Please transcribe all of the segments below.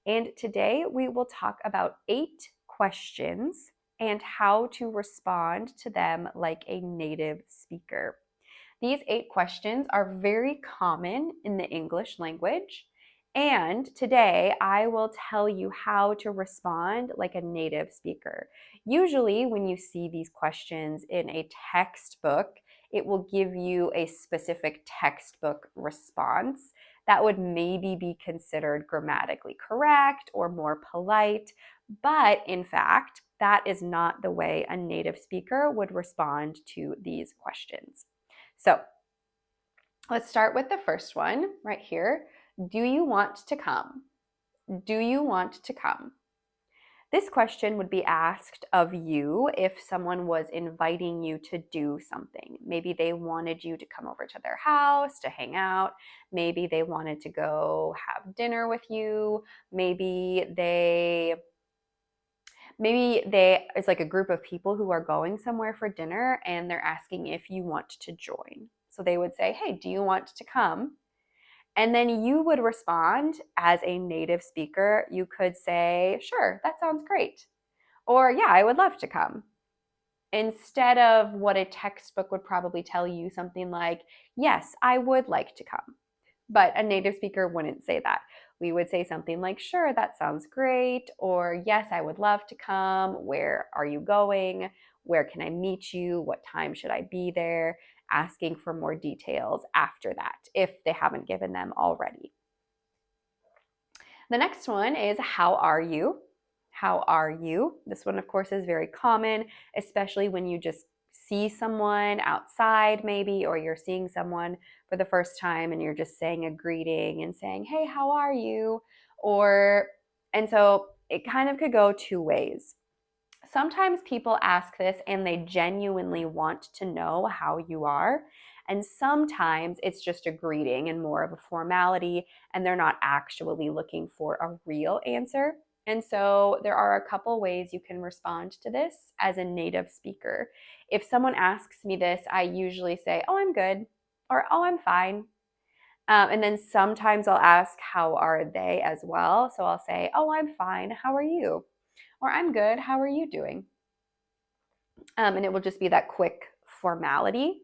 And today we will talk about 8 questions and how to respond to them like a native speaker. These 8 questions are very common in the English language. And today I will tell you how to respond like a native speaker. Usually, when you see these questions in a textbook, it will give you a specific textbook response that would maybe be considered grammatically correct or more polite. But in fact, that is not the way a native speaker would respond to these questions. So let's start with the first one right here. Do you want to come? Do you want to come? This question would be asked of you if someone was inviting you to do something. Maybe they wanted you to come over to their house to hang out. Maybe they wanted to go have dinner with you. It's like a group of people who are going somewhere for dinner and they're asking if you want to join. So they would say, "Hey, do you want to come?" And then you would respond as a native speaker. You could say, "Sure, that sounds great." Or, "Yeah, I would love to come." Instead of what a textbook would probably tell you, something like, "Yes, I would like to come." But a native speaker wouldn't say that. We would say something like, "Sure, that sounds great," or "Yes, I would love to come. Where are you going? Where can I meet you? What time should I be there?" Asking for more details after that if they haven't given them already. The next one is, how are you? How are you? This one, of course, is very common, especially when you just see someone outside, maybe, or you're seeing someone for the first time and you're just saying a greeting and saying, "Hey, how are you?" And so it kind of could go two ways. Sometimes people ask this and they genuinely want to know how you are. And sometimes it's just a greeting and more of a formality, and they're not actually looking for a real answer. And so there are a couple ways you can respond to this as a native speaker. If someone asks me this, I usually say, "Oh, I'm good," or "Oh, I'm fine." And then sometimes I'll ask, "How are they?" as well. So I'll say, "Oh, I'm fine. How are you?" Or, "I'm good. How are you doing?" And it will just be that quick formality.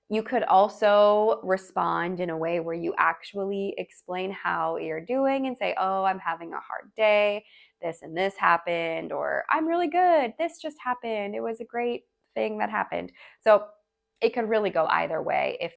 You could also respond in a way where you actually explain how you're doing and say, "Oh, I'm having a hard day. This and this happened," or "I'm really good. This just happened. It was a great thing that happened." So it could really go either way if